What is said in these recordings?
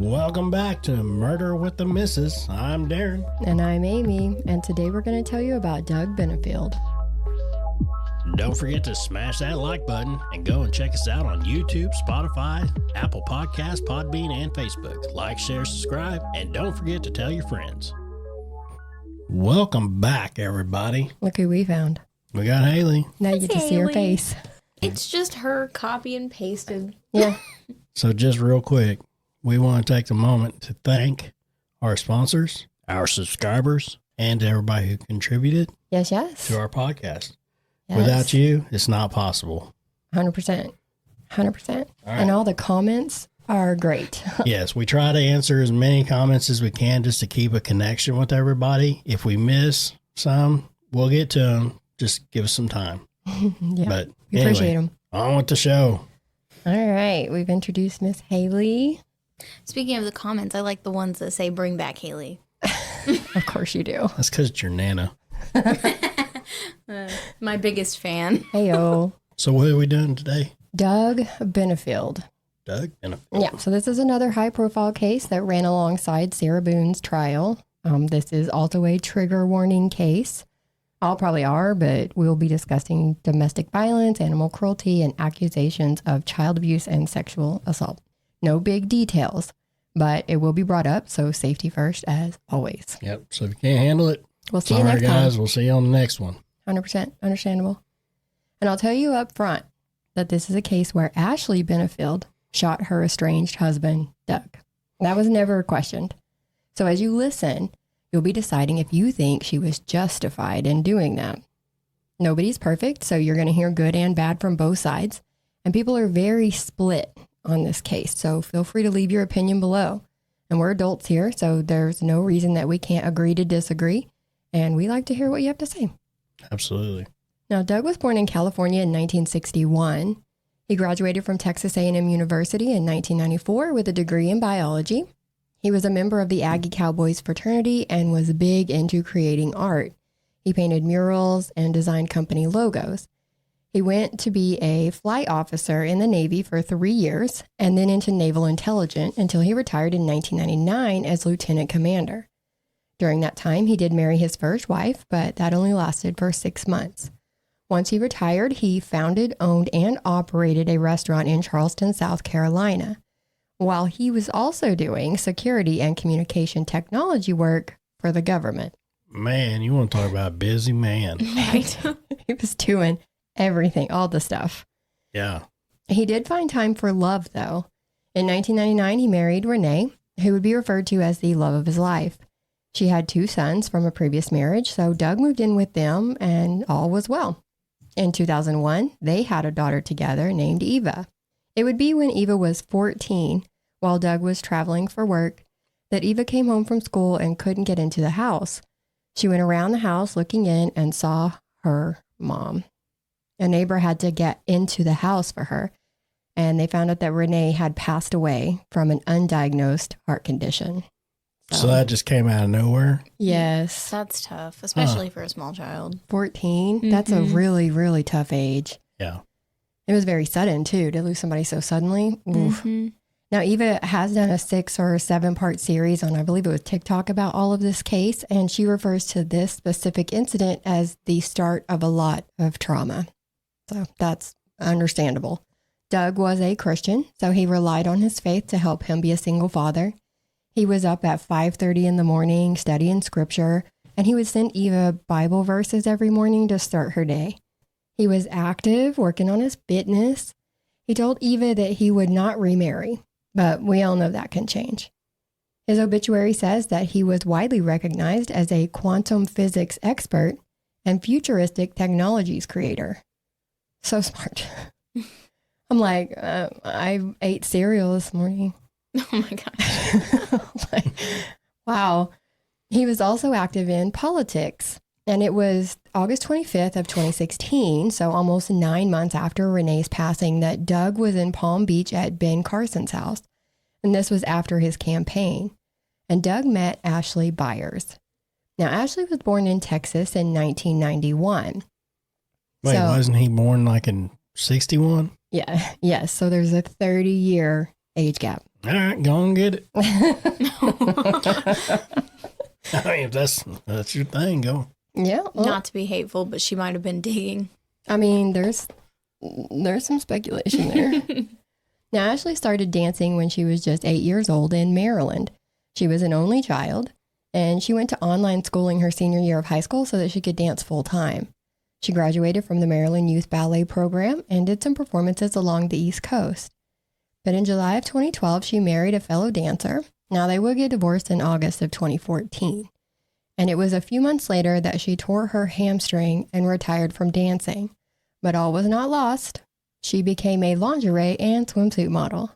Welcome back to Murder with the Missus. I'm Darren. And I'm Amy, and today we're going to tell you about Doug Benefield. Don't forget to smash that like button and go and check us out on YouTube, Spotify, Apple Podcasts, Podbean, and Facebook. Like, share, subscribe, and don't forget to tell your friends. Welcome back, everybody. Look who we found. We got Haley. Now you get to see her face. It's just her copy and pasted. Yeah. So just real quick, we want to take a moment to thank our sponsors, our subscribers, and everybody who contributed Yes. to our podcast. Yes. Without you, it's not possible. 100%. 100%. All right. And all the comments are great. Yes, we try to answer as many comments as we can just to keep a connection with everybody. If we miss some, we'll get to them. Just give us some time. Yeah. But We anyway, appreciate them. on with the show. All right. We've introduced Miss Haley. Speaking of the comments, I like the ones that say bring back Haley. Of course you do. That's because it's your Nana. My biggest fan. Heyo. So what are we doing today? Doug Benefield. Doug? Yeah. So this is another high-profile case that ran alongside Sarah Boone's trial. This is also a trigger warning case. All probably are, but we'll be discussing domestic violence, animal cruelty, and accusations of child abuse and sexual assault. No big details, but it will be brought up, so safety first, as always. Yep. So if you can't handle it, We'll see you sorry next guys, time. we'll see you on the next one. 100% understandable. And I'll tell you up front that this is a case where Ashley Benefield shot her estranged husband, Doug. That was never questioned. So as you listen, you'll be deciding if you think she was justified in doing that. Nobody's perfect, so you're going to hear good and bad from both sides. And people are very split on this case, so feel free to leave your opinion below. And we're adults here, so there's no reason that we can't agree to disagree. And we like to hear what you have to say. Absolutely. Now, Doug was born in California in 1961. He graduated from Texas A&M University in 1994 with a degree in biology. He was a member of the Aggie Cowboys fraternity and was big into creating art. He painted murals and designed company logos. He went to be a flight officer in the Navy for 3 years and then into naval intelligence until he retired in 1999 as lieutenant commander. During that time, he did marry his first wife, but that only lasted for 6 months. Once he retired, he founded, owned, and operated a restaurant in Charleston, South Carolina, while he was also doing security and communication technology work for the government. Man, you want to talk about a busy man. Right. He was doing everything, all the stuff. Yeah. He did find time for love, though. In 1999, he married Renee, who would be referred to as the love of his life. She had 2 sons from a previous marriage, so Doug moved in with them and all was well. In 2001, they had a daughter together named Eva. It would be when Eva was 14, while Doug was traveling for work, that Eva came home from school and couldn't get into the house. She went around the house looking in and saw her mom. A neighbor had to get into the house for her, and they found out that Renee had passed away from an undiagnosed heart condition. So that just came out of nowhere? Yes. That's tough, especially for a small child. 14. That's a really, really tough age. Yeah. It was very sudden, too, to lose somebody so suddenly. Oof. Now, Eva has done a 6 or 7 part series on, I believe it was TikTok, about all of this case, and she refers to this specific incident as the start of a lot of trauma. So that's understandable. Doug was a Christian, so he relied on his faith to help him be a single father. He was up at 5:30 in the morning studying scripture, and he would send Eva Bible verses every morning to start her day. He was active, working on his fitness. He told Eva that he would not remarry, but we all know that can change. His obituary says that he was widely recognized as a quantum physics expert and futuristic technologies creator. So smart. I'm like, I ate cereal this morning. Oh my gosh. Like, wow. He was also active in politics. And it was August 25th of 2016, so almost 9 months after Renee's passing, that Doug was in Palm Beach at Ben Carson's house. And this was after his campaign. And Doug met Ashley Byers. Now, Ashley was born in Texas in 1991. Wait, wasn't he born like in 61? Yeah. Yes. So there's a 30-year age gap. All right, go and get it. I mean, if that's your thing, go. Yeah. Well, Not to be hateful, but she might have been digging. I mean, there's some speculation there. Now, Ashley started dancing when she was just 8 years old in Maryland. She was an only child, and she went to online schooling her senior year of high school so that she could dance full time. She graduated from the Maryland Youth Ballet Program and did some performances along the East Coast. But in July of 2012, she married a fellow dancer. Now, they would get divorced in August of 2014. And it was a few months later that she tore her hamstring and retired from dancing. But all was not lost. She became a lingerie and swimsuit model.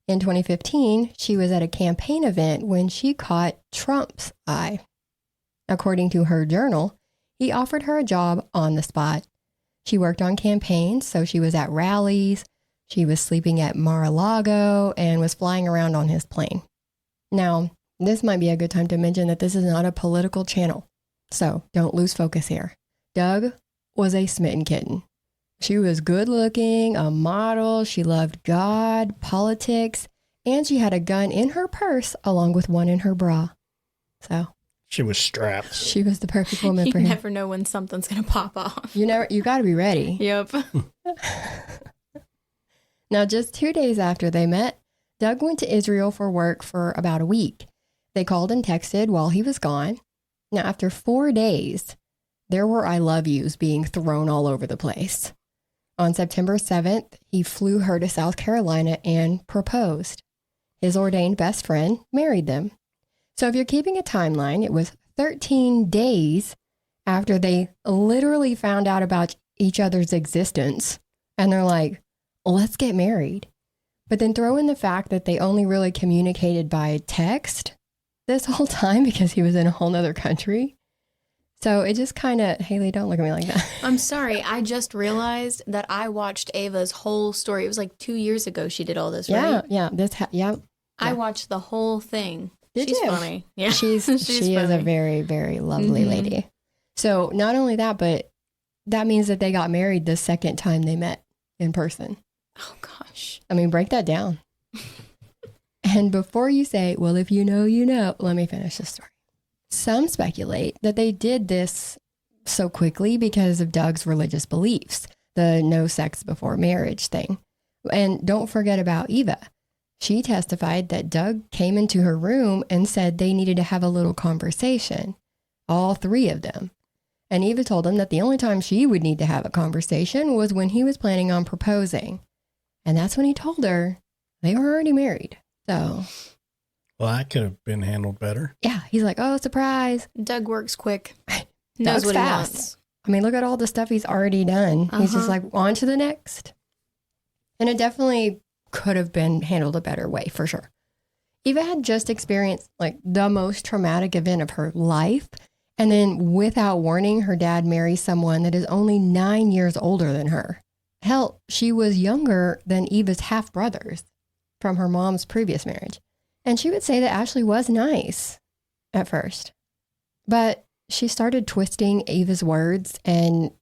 In 2015, she was at a campaign event when she caught Trump's eye. According to her journal, he offered her a job on the spot. She worked on campaigns, so she was at rallies, she was sleeping at Mar-a-Lago, and was flying around on his plane. Now, this might be a good time to mention that this is not a political channel, so don't lose focus here. Doug was a smitten kitten. She was good looking, a model, she loved God, politics, and she had a gun in her purse along with one in her bra. So She was strapped. she was the perfect woman You for him. never know when something's going to pop off. You got to be ready. Yep. Now, just 2 days after they met, Doug went to Israel for work for about a week. They called and texted while he was gone. Now, after 4 days, there were I love yous being thrown all over the place. On September 7th, he flew her to South Carolina and proposed. His ordained best friend married them. So if you're keeping a timeline, it was 13 days after they literally found out about each other's existence. And they're like, let's get married. But then throw in the fact that they only really communicated by text this whole time because he was in a whole nother country. So it just kind of, Haley, don't look at me like that. I'm sorry. I just realized that I watched Ava's whole story. It was like 2 years ago she did all this, right? Yeah. I watched the whole thing. Did She's you? funny. Yeah. She is a very, very lovely lady. So not only that, but that means that they got married the second time they met in person. Oh, gosh. I mean, break that down. And before you say, well, if you know, you know, let me finish the story. Some speculate that they did this so quickly because of Doug's religious beliefs, the no sex before marriage thing. And don't forget about Eva. She testified that Doug came into her room and said they needed to have a little conversation, all three of them. And Eva told him that the only time she would need to have a conversation was when he was planning on proposing. And that's when he told her they were already married. So, Well, that could have been handled better. yeah, he's like, oh, surprise. Doug works quick. Doug's Knows what fast. he wants. I mean, look at all the stuff he's already done. He's just like, on to the next. And it definitely could have been handled a better way, for sure. Eva had just experienced like the most traumatic event of her life. And then without warning, her dad marries someone that is only 9 years older than her. Hell, she was younger than Eva's half-brothers from her mom's previous marriage. And she would say that Ashley was nice at first. But she started twisting Eva's words and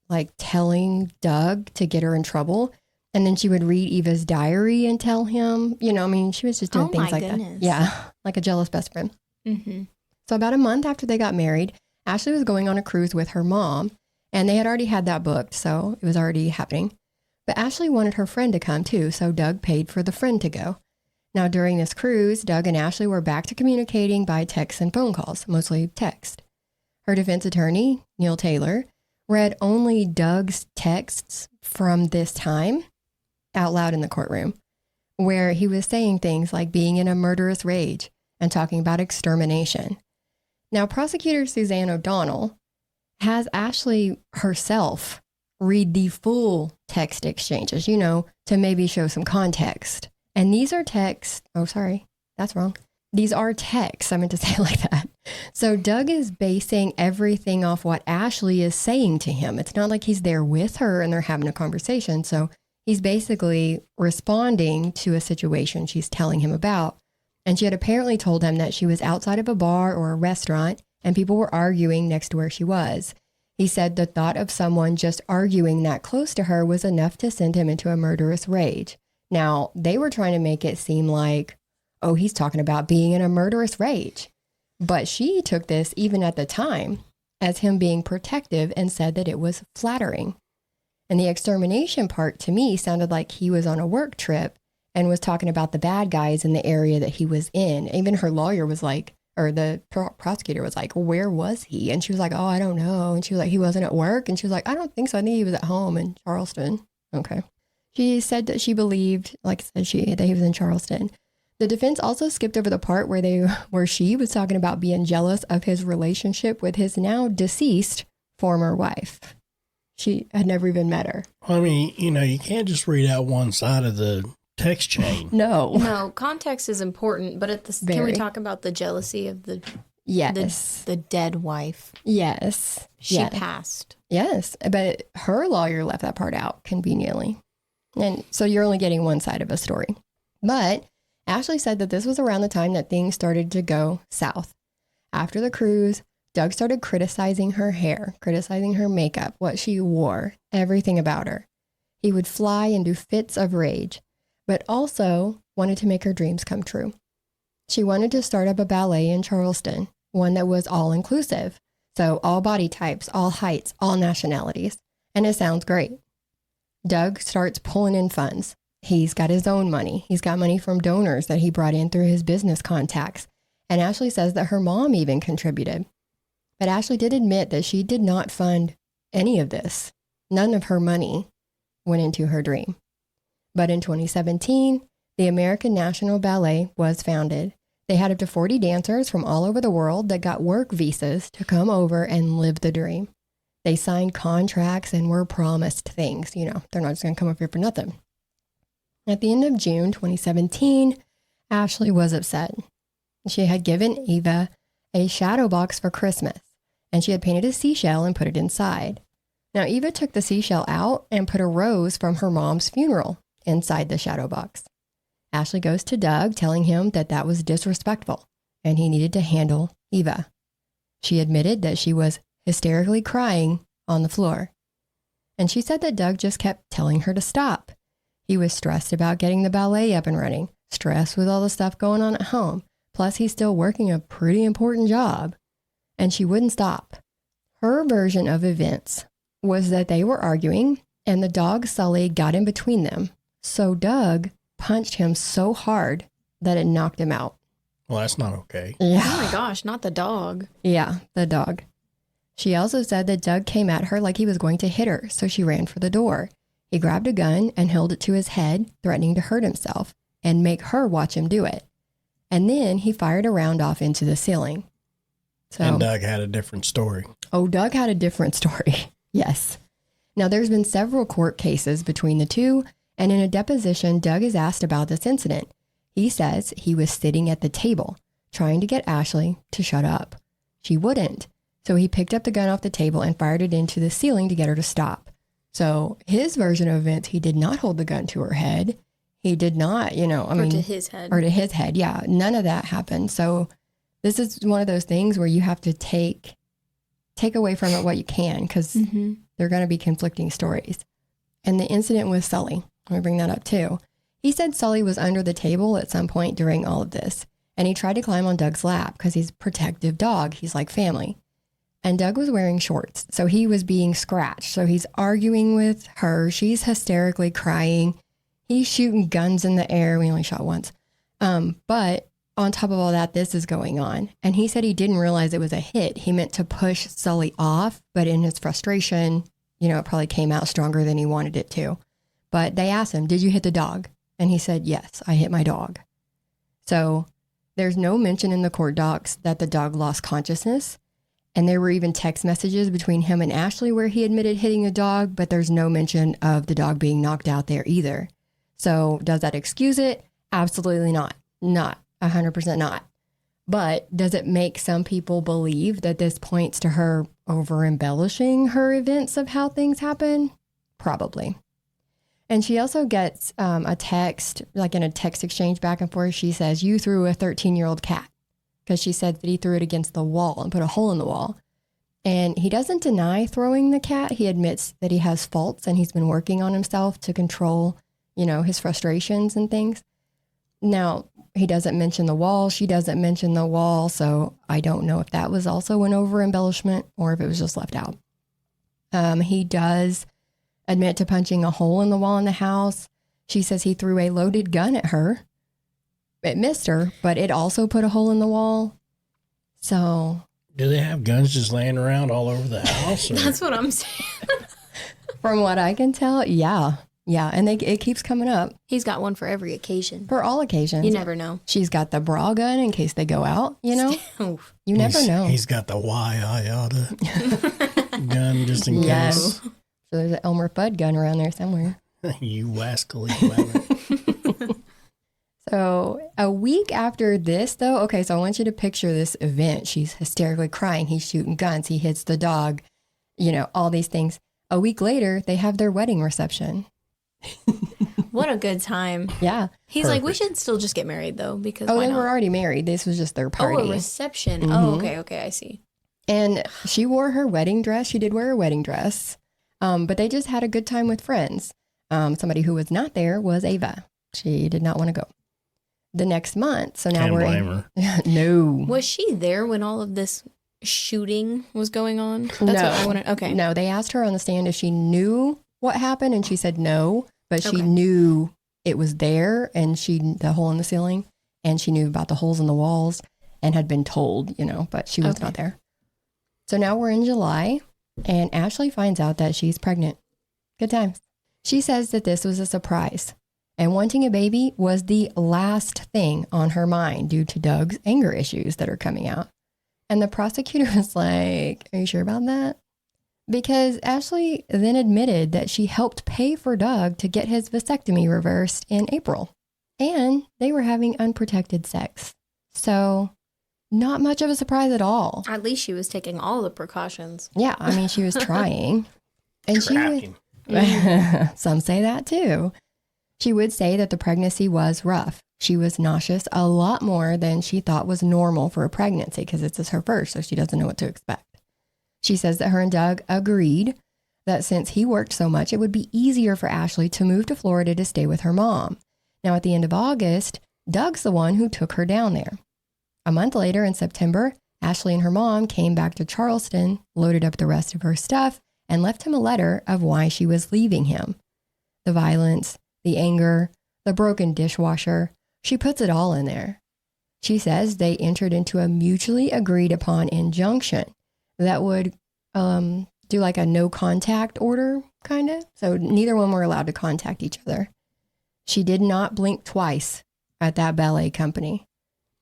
like telling Doug to get her in trouble. And then she would read Eva's diary and tell him, I mean, she was just doing things like that. Yeah, like a jealous best friend. Mm-hmm. So about a month after they got married, Ashley was going on a cruise with her mom, and they had already had that booked, so it was already happening. But Ashley wanted her friend to come too, so Doug paid for the friend to go. Now during this cruise, Doug and Ashley were back to communicating by text and phone calls, mostly text. Her defense attorney, Neil Taylor, read only Doug's texts from this time out loud in the courtroom, where he was saying things like being in a murderous rage and talking about extermination. Now, prosecutor Suzanne O'Donnell has Ashley herself read the full text exchanges, to maybe show some context. And these are texts. Oh, sorry, that's wrong. These are texts. I meant to say it like that. So Doug is basing everything off what Ashley is saying to him. It's not like he's there with her and they're having a conversation. So he's basically responding to a situation she's telling him about. And she had apparently told him that she was outside of a bar or a restaurant and people were arguing next to where she was. He said the thought of someone just arguing that close to her was enough to send him into a murderous rage. Now, they were trying to make it seem like, oh, he's talking about being in a murderous rage. But she took this, even at the time, as him being protective and said that it was flattering. And the extermination part to me sounded like he was on a work trip and was talking about the bad guys in the area that he was in. Even her lawyer was like, or the prosecutor was like, where was he? And she was like, oh, I don't know. And she was like, he wasn't at work. And she was like, I don't think so. I think he was at home in Charleston. Okay. She said that she believed, like I said, that he was in Charleston. The defense also skipped over the part where she was talking about being jealous of his relationship with his now deceased former wife. She had never even met her. I mean, you can't just read out one side of the text chain. No, context is important, but can we Very. talk about the jealousy of the dead wife? Yes. She passed. Yes, but her lawyer left that part out conveniently. And so you're only getting one side of a story. But Ashley said that this was around the time that things started to go south. After the cruise, Doug started criticizing her hair, criticizing her makeup, what she wore, everything about her. He would fly into fits of rage, but also wanted to make her dreams come true. She wanted to start up a ballet in Charleston, one that was all-inclusive. So all body types, all heights, all nationalities. And it sounds great. Doug starts pulling in funds. He's got his own money. He's got money from donors that he brought in through his business contacts. And Ashley says that her mom even contributed. But Ashley did admit that she did not fund any of this. None of her money went into her dream. But in 2017, the American National Ballet was founded. They had up to 40 dancers from all over the world that got work visas to come over and live the dream. They signed contracts and were promised things. They're not just going to come up here for nothing. At the end of June 2017, Ashley was upset. She had given Eva a shadow box for Christmas, and she had painted a seashell and put it inside. Now, Eva took the seashell out and put a rose from her mom's funeral inside the shadow box. Ashley goes to Doug, telling him that that was disrespectful and he needed to handle Eva. She admitted that she was hysterically crying on the floor. And she said that Doug just kept telling her to stop. He was stressed about getting the ballet up and running, stressed with all the stuff going on at home. Plus, he's still working a pretty important job. And she wouldn't stop. Her version of events was that they were arguing and the dog Sully got in between them. So Doug punched him so hard that it knocked him out. Well, that's not okay. Yeah. Oh my gosh, not the dog. Yeah, the dog. She also said that Doug came at her like he was going to hit her, so she ran for the door. He grabbed a gun and held it to his head, threatening to hurt himself and make her watch him do it. And then he fired a round off into the ceiling. So, And Doug had a different story. Oh, Doug had a different story. Yes. Now, there's been several court cases between the two, and in a deposition, Doug is asked about this incident. He says he was sitting at the table, trying to get Ashley to shut up. She wouldn't, so he picked up the gun off the table and fired it into the ceiling to get her to stop. So his version of events, he did not hold the gun to her head. He did not, Or to his head. Or to his head, yeah. None of that happened. So this is one of those things where you have to take away from it what you can, because they're going to be conflicting stories. And the incident with Sully, let me bring that up too. He said Sully was under the table at some point during all of this, and he tried to climb on Doug's lap because he's a protective dog. He's like family. And Doug was wearing shorts, so he was being scratched. So he's arguing with her. She's hysterically crying. He's shooting guns in the air. We only shot once. But on top of all that, this is going on. And he said he didn't realize it was a hit. He meant to push Sully off, but in his frustration, it probably came out stronger than he wanted it to. But they asked him, did you hit the dog? And he said, yes, I hit my dog. So there's no mention in the court docs that the dog lost consciousness. And there were even text messages between him and Ashley where he admitted hitting a dog, but there's no mention of the dog being knocked out there either. So does that excuse it? Absolutely not. Not 100% not. But does it make some people believe that this points to her over embellishing her events of how things happen? Probably. And she also gets a text, like in a text exchange back and forth. She says, you threw a 13-year-old cat, because she said that he threw it against the wall and put a hole in the wall. And he doesn't deny throwing the cat. He admits that he has faults and he's been working on himself to control, his frustrations and things. Now, he doesn't mention the wall. She doesn't mention the wall. So I don't know if that was also an over embellishment or if it was just left out. He does admit to punching a hole in the wall in the house. She says he threw a loaded gun at her. It missed her, but it also put a hole in the wall. So. Do they have guns just laying around all over the house? Or? That's what I'm saying. From what I can tell, yeah. Yeah, and it keeps coming up. He's got one for every occasion. For all occasions. You never know. She's got the bra gun in case they go out, you know? You never know. He's got the why I oughta gun just in case. So there's an Elmer Fudd gun around there somewhere. You wascally clever. So a week after this, though, okay, so I want you to picture this event. She's hysterically crying. He's shooting guns. He hits the dog, you know, all these things. A week later, they have their wedding reception. What a good time. Yeah. He's like, we should still just get married, though, because they why not? were already married. This was just their party. Oh, a reception. Oh, okay, I see. And she wore her wedding dress. She did wear a wedding dress. But they just had a good time with friends. Somebody who was not there was Ava. She did not want to go. The next month, so now Can't we're blame her. No. Was she there when all of this shooting was going on? That's No. what I wanted. Okay. No, they asked her on the stand if she knew what happened, and she said no, but she Okay. knew it was there, and the hole in the ceiling, and she knew about the holes in the walls, and had been told, you know, but she was not there. So now we're in July, and Ashley finds out that she's pregnant. Good times. She says that this was a surprise, and wanting a baby was the last thing on her mind due to Doug's anger issues that are coming out. And the prosecutor was like, are you sure about that? Because Ashley then admitted that she helped pay for Doug to get his vasectomy reversed in April. And they were having unprotected sex. So not much of a surprise at all. At least she was taking all the precautions. Yeah, I mean, she was trying. And Tracking. some say that too. She would say that the pregnancy was rough. She was nauseous a lot more than she thought was normal for a pregnancy because this is her first, so she doesn't know what to expect. She says that her and Doug agreed that since he worked so much, it would be easier for Ashley to move to Florida to stay with her mom. Now, at the end of August, Doug's the one who took her down there. A month later, in September, Ashley and her mom came back to Charleston, loaded up the rest of her stuff, and left him a letter of why she was leaving him. The violence, the anger, the broken dishwasher, she puts it all in there. She says they entered into a mutually agreed upon injunction that would do like a no contact order, kind of. So neither one were allowed to contact each other. She did not blink twice at that ballet company.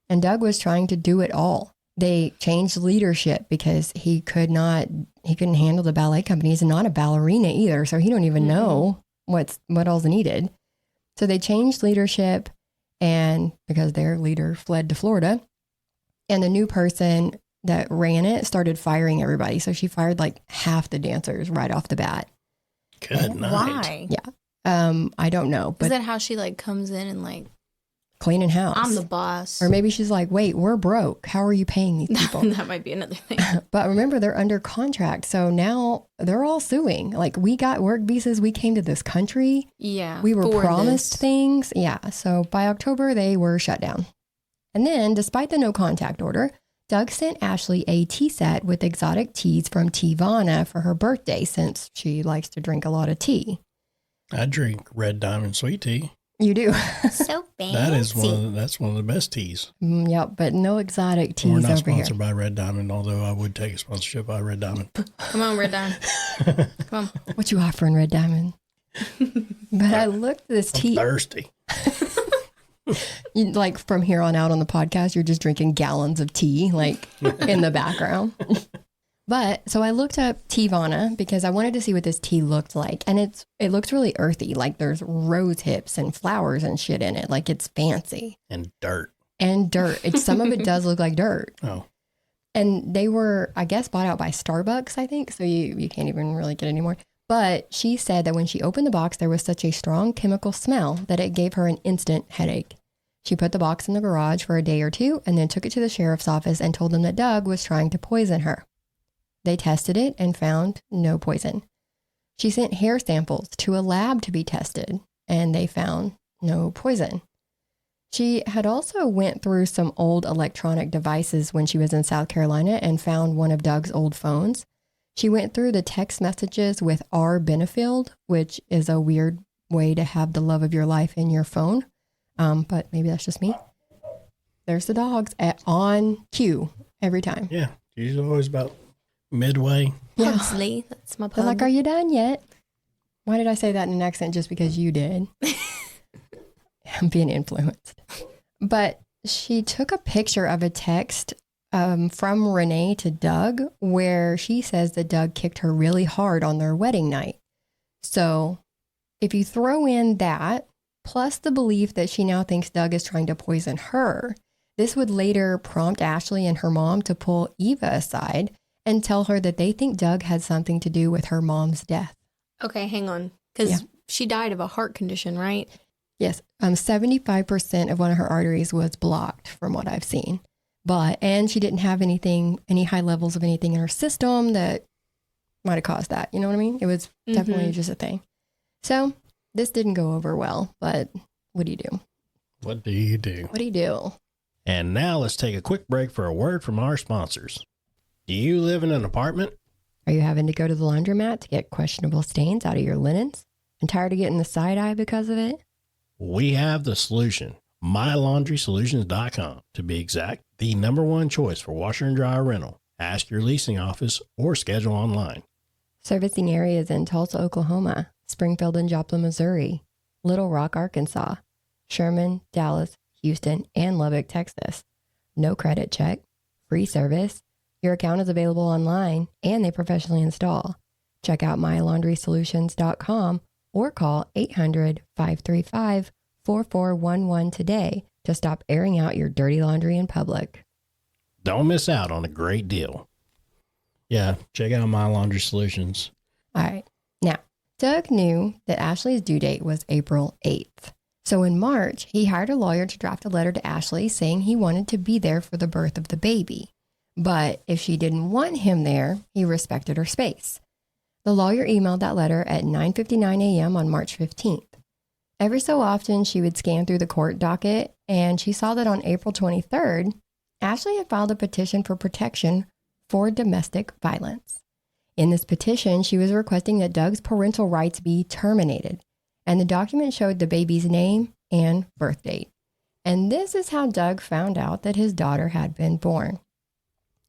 And Doug was trying to do it all. They changed leadership because he couldn't handle the ballet company. He's not a ballerina either, so he don't even know what all's needed. So they changed leadership, and because their leader fled to Florida, and the new person that ran it started firing everybody. So she fired like half the dancers right off the bat. Good night. Why? Yeah. I don't know. But Is that how she like comes in and like, cleaning house. I'm the boss? Or maybe she's like, wait, we're broke. How are you paying these people? That might be another thing. But remember, they're under contract. So now they're all suing. Like, we got work visas. We came to this country. Yeah. We were for promised this. things. Yeah. So by October, they were shut down. And then, despite the no contact order, Doug sent Ashley a tea set with exotic teas from Teavana for her birthday, since she likes to drink a lot of tea. I drink Red Diamond sweet tea. You do. So fancy. That's one of the best teas. Yep, but no exotic teas We're not over here. sponsored by Red Diamond, although I would take a sponsorship by Red Diamond. Come on, Red Diamond. Come on. What you offering, Red Diamond? But I looked at this I'm tea. thirsty. Like from here on out on the podcast, you're just drinking gallons of tea, like in the background. But so I looked up Teavana because I wanted to see what this tea looked like. And it looks really earthy. Like there's rose hips and flowers and shit in it. Like it's fancy. And dirt. And dirt. Some of it does look like dirt. Oh. And they were, I guess, bought out by Starbucks, I think. So you can't even really get any more. But she said that when she opened the box, there was such a strong chemical smell that it gave her an instant headache. She put the box in the garage for a day or two and then took it to the sheriff's office and told them that Doug was trying to poison her. They tested it and found no poison. She sent hair samples to a lab to be tested and they found no poison. She had also went through some old electronic devices when she was in South Carolina and found one of Doug's old phones. She went through the text messages with R. Benefield, which is a weird way to have the love of your life in your phone. But maybe that's just me. There's the dogs on cue every time. Yeah, she's always about midway. Yeah. Pugsley, that's my They're pug. like, are you done yet? Why did I say that in an accent just because you did? I'm being influenced. But she took a picture of a text from Renee to Doug where she says that Doug kicked her really hard on their wedding night. So if you throw in that, plus the belief that she now thinks Doug is trying to poison her, this would later prompt Ashley and her mom to pull Eva aside and tell her that they think Doug had something to do with her mom's death. Okay, hang on. Because she died of a heart condition, right? Yes, 75% of one of her arteries was blocked from what I've seen. And she didn't have any high levels of anything in her system that might have caused that. You know what I mean? It was definitely just a thing. So this didn't go over well, but what do you do? What do you do? What do you do? And now let's take a quick break for a word from our sponsors. Do you live in an apartment? Are you having to go to the laundromat to get questionable stains out of your linens? And tired of getting the side eye because of it? We have the solution. MyLaundrySolutions.com. To be exact, the #1 choice for washer and dryer rental. Ask your leasing office or schedule online. Servicing areas in Tulsa, Oklahoma, Springfield and Joplin, Missouri, Little Rock, Arkansas, Sherman, Dallas, Houston, and Lubbock, Texas. No credit check, free service. Your account is available online and they professionally install. Check out MyLaundrySolutions.com or call 800-535-4411 today to stop airing out your dirty laundry in public. Don't miss out on a great deal. Yeah, check out My Laundry Solutions. All right. Now, Doug knew that Ashley's due date was April 8th. So in March, he hired a lawyer to draft a letter to Ashley saying he wanted to be there for the birth of the baby. But if she didn't want him there, he respected her space. The lawyer emailed that letter at 9:59 a.m. on March 15th. Every so often, she would scan through the court docket, and she saw that on April 23rd, Ashley had filed a petition for protection for domestic violence. In this petition, she was requesting that Doug's parental rights be terminated, and the document showed the baby's name and birth date. And this is how Doug found out that his daughter had been born.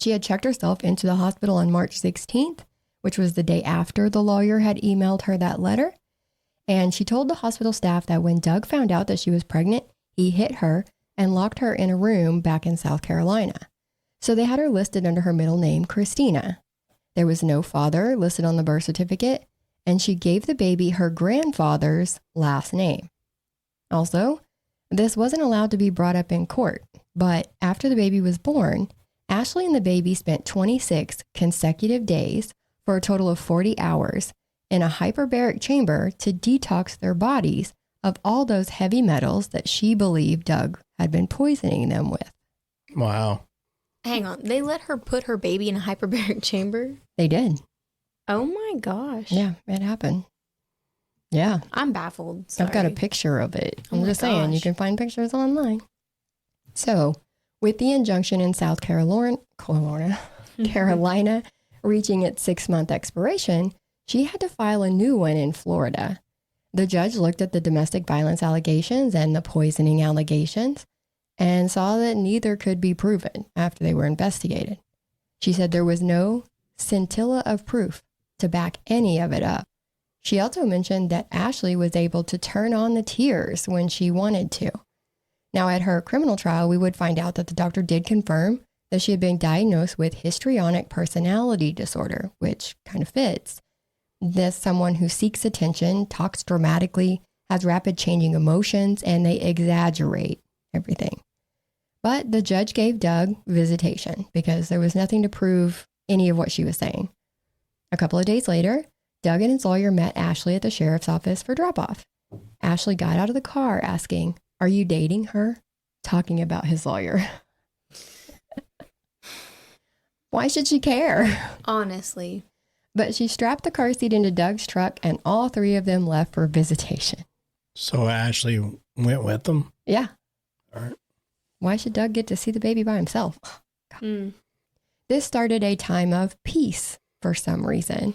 She had checked herself into the hospital on March 16th, which was the day after the lawyer had emailed her that letter. And she told the hospital staff that when Doug found out that she was pregnant, he hit her and locked her in a room back in South Carolina. So they had her listed under her middle name, Christina. There was no father listed on the birth certificate, and she gave the baby her grandfather's last name. Also, this wasn't allowed to be brought up in court, but after the baby was born, Ashley and the baby spent 26 consecutive days for a total of 40 hours in a hyperbaric chamber to detox their bodies of all those heavy metals that she believed Doug had been poisoning them with. Wow. Hang on. They let her put her baby in a hyperbaric chamber? They did. Oh my gosh. Yeah, it happened. Yeah. I'm baffled. Sorry. I've got a picture of it. Oh I'm my just saying, you gosh. can find pictures online. So, with the injunction in South Carolina reaching its 6-month expiration, she had to file a new one in Florida. The judge looked at the domestic violence allegations and the poisoning allegations and saw that neither could be proven after they were investigated. She said there was no scintilla of proof to back any of it up. She also mentioned that Ashley was able to turn on the tears when she wanted to. Now, at her criminal trial, we would find out that the doctor did confirm that she had been diagnosed with histrionic personality disorder, which kind of fits. This someone who seeks attention, talks dramatically, has rapid changing emotions, and they exaggerate everything. But the judge gave Doug visitation because there was nothing to prove any of what she was saying. A couple of days later, Doug and his lawyer met Ashley at the sheriff's office for drop-off. Ashley got out of the car asking, "Are you dating her?" Talking about his lawyer. Why should she care? Honestly. But she strapped the car seat into Doug's truck and all three of them left for visitation. So Ashley went with them? Yeah. All right. Why should Doug get to see the baby by himself? This started a time of peace for some reason.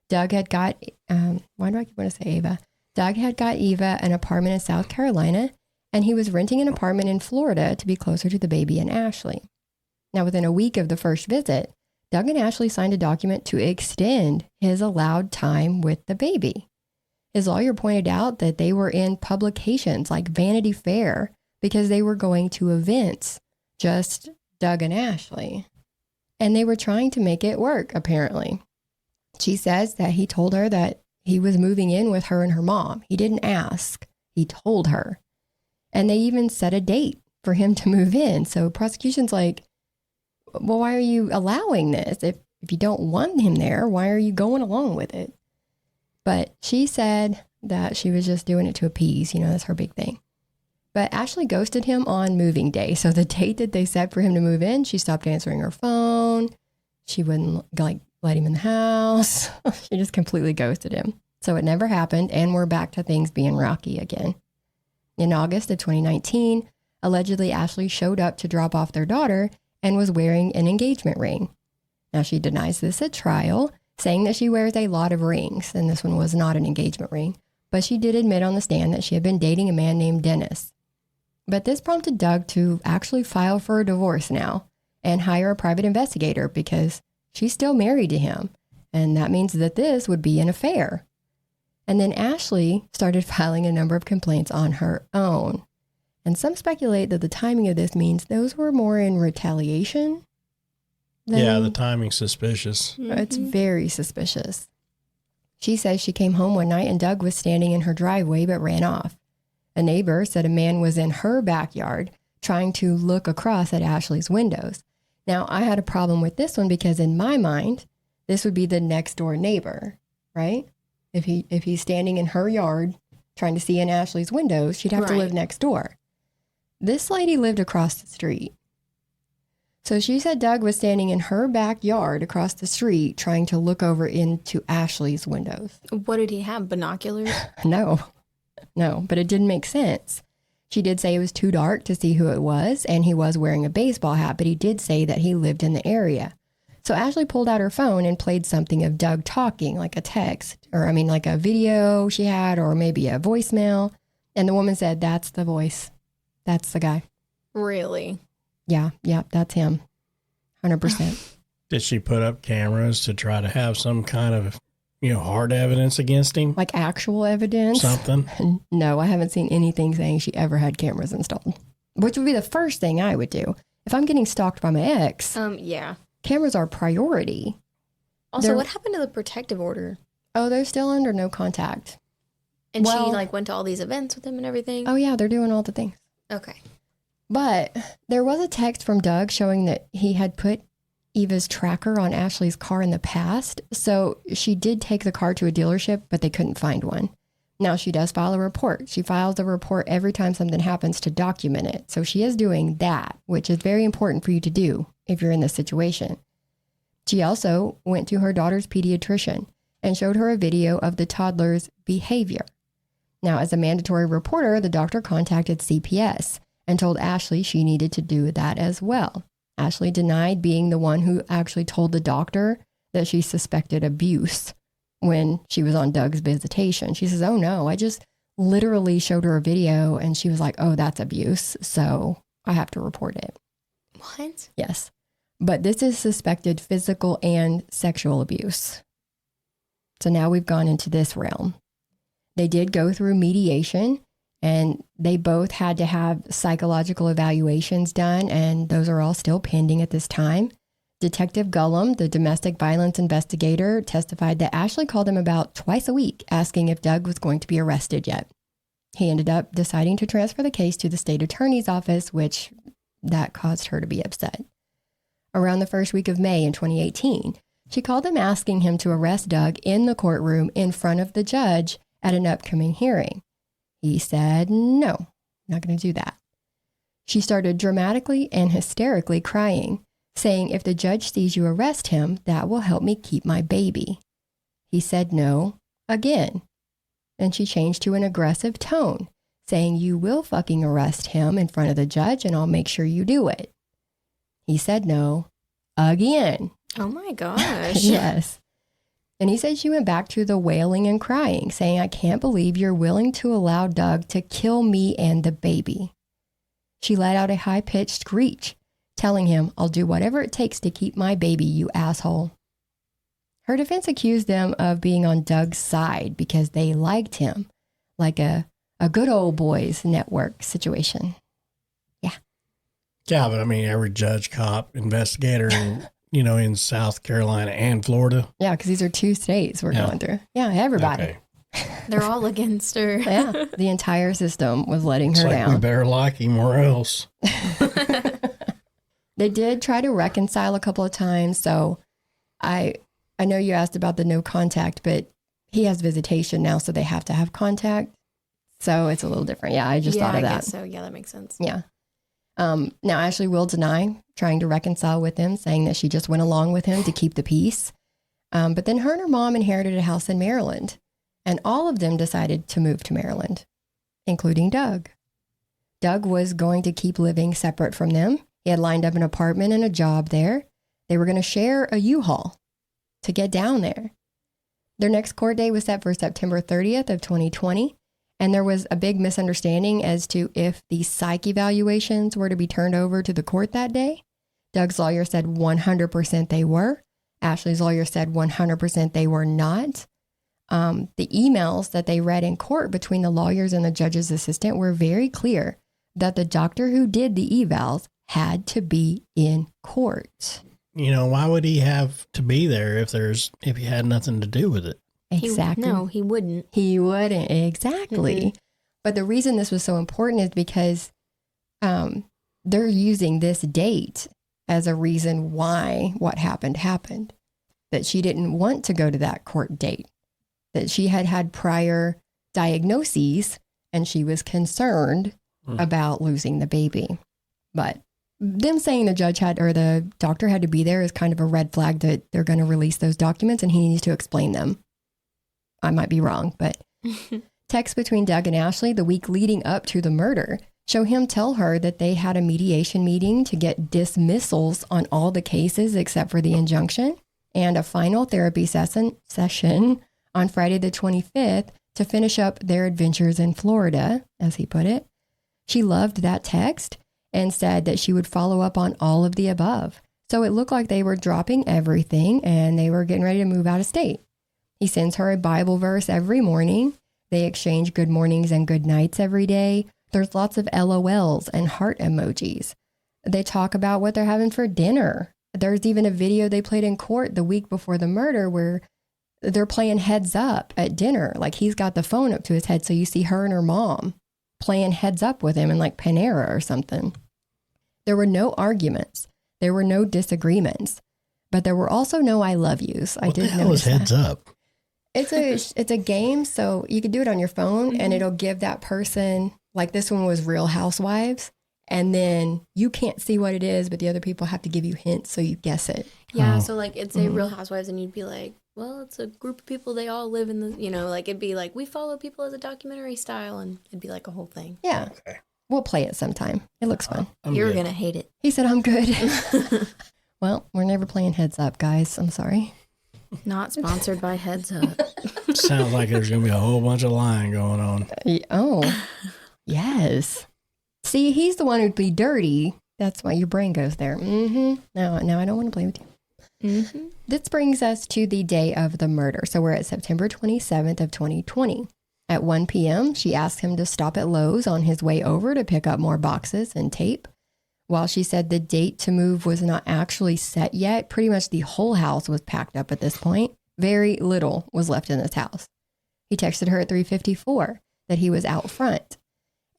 Doug had got, why do I want to say Ava? Doug had got Eva an apartment in South Carolina, and he was renting an apartment in Florida to be closer to the baby and Ashley. Now, within a week of the first visit, Doug and Ashley signed a document to extend his allowed time with the baby. His lawyer pointed out that they were in publications like Vanity Fair because they were going to events, just Doug and Ashley. And they were trying to make it work, apparently. She says that he told her that he was moving in with her and her mom. He didn't ask. He told her. And they even set a date for him to move in. So prosecution's like, well, why are you allowing this? If you don't want him there, why are you going along with it? But she said that she was just doing it to appease. That's her big thing. But Ashley ghosted him on moving day. So the date that they set for him to move in, she stopped answering her phone. She wouldn't let him in the house. She just completely ghosted him. So it never happened. And we're back to things being rocky again. In August of 2019, allegedly Ashley showed up to drop off their daughter and was wearing an engagement ring. Now she denies this at trial, saying that she wears a lot of rings. And this one was not an engagement ring. But she did admit on the stand that she had been dating a man named Dennis. But this prompted Doug to actually file for a divorce now and hire a private investigator because she's still married to him. And that means that this would be an affair. And then Ashley started filing a number of complaints on her own. And some speculate that the timing of this means those were more in retaliation. Yeah, the timing's suspicious. It's very suspicious. She says she came home one night and Doug was standing in her driveway but ran off. A neighbor said a man was in her backyard trying to look across at Ashley's windows. Now, I had a problem with this one because in my mind, this would be the next door neighbor, right? If he's standing in her yard trying to see in Ashley's windows, she'd have to live next door. This lady lived across the street. So she said Doug was standing in her backyard across the street trying to look over into Ashley's windows. What did he have, binoculars? No, but it didn't make sense. She did say it was too dark to see who it was, and he was wearing a baseball hat, but he did say that he lived in the area. So Ashley pulled out her phone and played something of Doug talking, like a text, like a video she had, or maybe a voicemail. And the woman said, that's the voice. That's the guy. Really? Yeah, that's him. 100%. Did she put up cameras to try to have some kind of, hard evidence against him? Like actual evidence? Something? No, I haven't seen anything saying she ever had cameras installed, which would be the first thing I would do. If I'm getting stalked by my ex, yeah. Cameras are priority. Also, what happened to the protective order? Oh, they're still under no contact. And she went to all these events with him and everything? Oh, yeah, they're doing all the things. Okay. But there was a text from Doug showing that he had put Eva's tracker on Ashley's car in the past. So she did take the car to a dealership, but they couldn't find one. Now she does file a report. She files a report every time something happens to document it. So she is doing that, which is very important for you to do if you're in this situation. She also went to her daughter's pediatrician and showed her a video of the toddler's behavior. Now, as a mandatory reporter, the doctor contacted CPS and told Ashley she needed to do that as well. Ashley denied being the one who actually told the doctor that she suspected abuse when she was on Doug's visitation. She says, oh no, I just literally showed her a video and she was like, oh, that's abuse. So I have to report it. What? Yes. But this is suspected physical and sexual abuse. So now we've gone into this realm. They did go through mediation and they both had to have psychological evaluations done, and those are all still pending at this time. Detective Gullum, the domestic violence investigator, testified that Ashley called him about twice a week asking if Doug was going to be arrested yet. He ended up deciding to transfer the case to the state attorney's office, which that caused her to be upset. Around the first week of May in 2018, she called him asking him to arrest Doug in the courtroom in front of the judge at an upcoming hearing. He said, no, not going to do that. She started dramatically and hysterically crying, saying, if the judge sees you arrest him, that will help me keep my baby. He said no again. And she changed to an aggressive tone, saying you will fucking arrest him in front of the judge and I'll make sure you do it. He said no again. Oh my gosh. Yes. And he said she went back to the wailing and crying, saying, I can't believe you're willing to allow Doug to kill me and the baby. She let out a high-pitched screech, telling him, I'll do whatever it takes to keep my baby, you asshole. Her defense accused them of being on Doug's side because they liked him, like a good old boys network situation. Yeah. Yeah, but I mean, every judge, cop, investigator, in South Carolina and Florida. Yeah, because these are 2 states we're going through. Yeah, everybody. Okay. They're all against her. Yeah, the entire system was letting her down. We better like him or else. They did try to reconcile a couple of times. So I know you asked about the no contact, but he has visitation now, so they have to have contact. So it's a little different. Yeah, I just thought of that. I guess so. Yeah, that makes sense. Yeah. Now Ashley will deny trying to reconcile with him, saying that she just went along with him to keep the peace. But then her and her mom inherited a house in Maryland, and all of them decided to move to Maryland, including Doug. Doug was going to keep living separate from them. He had lined up an apartment and a job there. They were going to share a U-Haul to get down there. Their next court date was set for September 30th of 2020. And there was a big misunderstanding as to if the psych evaluations were to be turned over to the court that day. Doug's lawyer said 100% they were. Ashley's lawyer said 100% they were not. The emails that they read in court between the lawyers and the judge's assistant were very clear that the doctor who did the evals had to be in court. Why would he have to be there if he had nothing to do with it? Exactly. He wouldn't. He wouldn't. Exactly. Mm-hmm. But the reason this was so important is because they're using this date as a reason why what happened. That she didn't want to go to that court date. That she had prior diagnoses and she was concerned about losing the baby. But them saying the judge had or the doctor had to be there is kind of a red flag that they're going to release those documents and he needs to explain them. I might be wrong, but texts between Doug and Ashley the week leading up to the murder show him tell her that they had a mediation meeting to get dismissals on all the cases except for the injunction and a final therapy session on Friday the 25th to finish up their adventures in Florida, as he put it. She loved that text and said that she would follow up on all of the above. So it looked like they were dropping everything and they were getting ready to move out of state. He sends her a Bible verse every morning. They exchange good mornings and good nights every day. There's lots of LOLs and heart emojis. They talk about what they're having for dinner. There's even a video they played in court the week before the murder where they're playing heads up at dinner. Like he's got the phone up to his head. So you see her and her mom playing heads up with him in like Panera or something. There were no arguments. There were no disagreements. But there were also no I love yous. What the hell is heads up? It's a game, so you could do it on your phone and it'll give that person, like this one was Real Housewives, and then you can't see what it is, but the other people have to give you hints so you guess it. Yeah, so like it's a Real Housewives and you'd be like, well, it's a group of people, they all live in the, like it'd be like, we follow people as a documentary style, and it'd be like a whole thing. Yeah. Okay. We'll play it sometime. It looks fun. You're going to hate it. He said, I'm good. Well, we're never playing heads up, guys. I'm sorry. Not sponsored by Heads Up. Sounds like there's going to be a whole bunch of lying going on. Oh, yes. See, he's the one who'd be dirty. That's why your brain goes there. No, I don't want to play with you. This brings us to the day of the murder. So we're at September 27th of 2020. At 1 p.m., she asked him to stop at Lowe's on his way over to pick up more boxes and tape. While she said the date to move was not actually set yet, pretty much the whole house was packed up at this point. Very little was left in this house. He texted her at 3:54 that he was out front.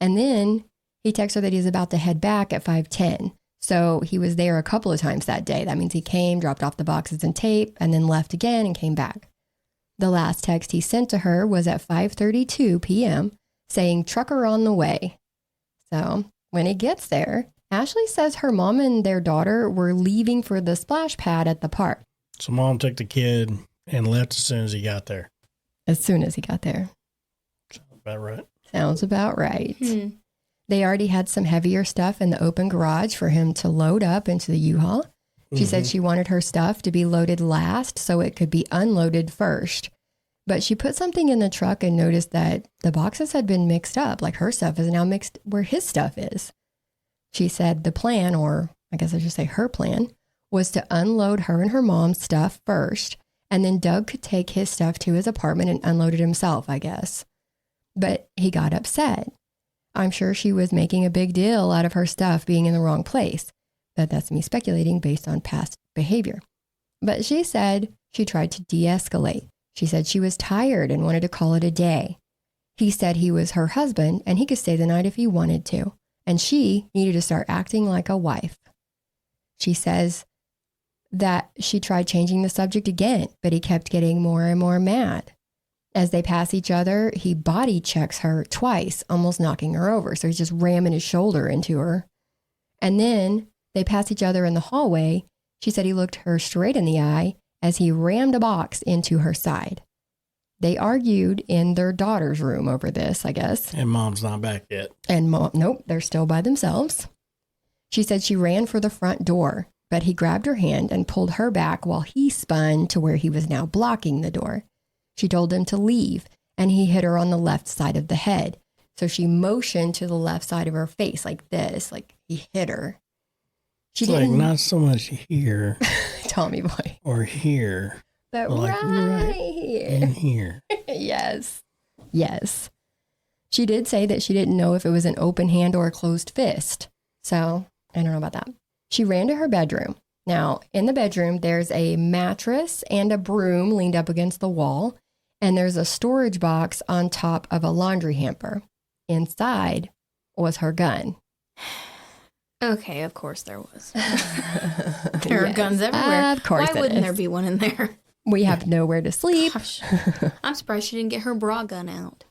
And then he texted her that he's about to head back at 5:10. So he was there a couple of times that day. That means he came, dropped off the boxes and tape, and then left again and came back. The last text he sent to her was at 5:32 p.m. saying, trucker on the way. So when he gets there, Ashley says her mom and their daughter were leaving for the splash pad at the park. So mom took the kid and left as soon as he got there. As soon as he got there. Sounds about right. Sounds about right. They already had some heavier stuff in the open garage for him to load up into the U-Haul. She said she wanted her stuff to be loaded last so it could be unloaded first. But she put something in the truck and noticed that the boxes had been mixed up. Like her stuff is now mixed where his stuff is. She said the plan, or I guess I should say her plan, was to unload her and her mom's stuff first. And then Doug could take his stuff to his apartment and unload it himself, I guess. But he got upset. I'm sure she was making a big deal out of her stuff being in the wrong place. But that's me speculating based on past behavior. But she said she tried to de-escalate. She said she was tired and wanted to call it a day. He said he was her husband and he could stay the night if he wanted to. And she needed to start acting like a wife. She says that she tried changing the subject again, but he kept getting more and more mad. As they pass each other, he body checks her twice, almost knocking her over. So he's just ramming his shoulder into her. And then they pass each other in the hallway. She said he looked her straight in the eye as he rammed a box into her side. They argued in their daughter's room over this, I guess. And mom's not back yet. And nope, they're still by themselves. She said she ran for the front door, but he grabbed her hand and pulled her back while he spun to where he was now blocking the door. She told him to leave, and he hit her on the left side of the head. So she motioned to the left side of her face like this, like he hit her. It's like not so much here. Tommy boy. Or here. But like right here. In here. Yes. Yes. She did say that she didn't know if it was an open hand or a closed fist. So I don't know about that. She ran to her bedroom. Now, in the bedroom, there's a mattress and a broom leaned up against the wall. And there's a storage box on top of a laundry hamper. Inside was her gun. Okay, of course there was. There are guns everywhere. Of course. Why wouldn't there be one in there? We have nowhere to sleep. Gosh. I'm surprised she didn't get her bra gun out.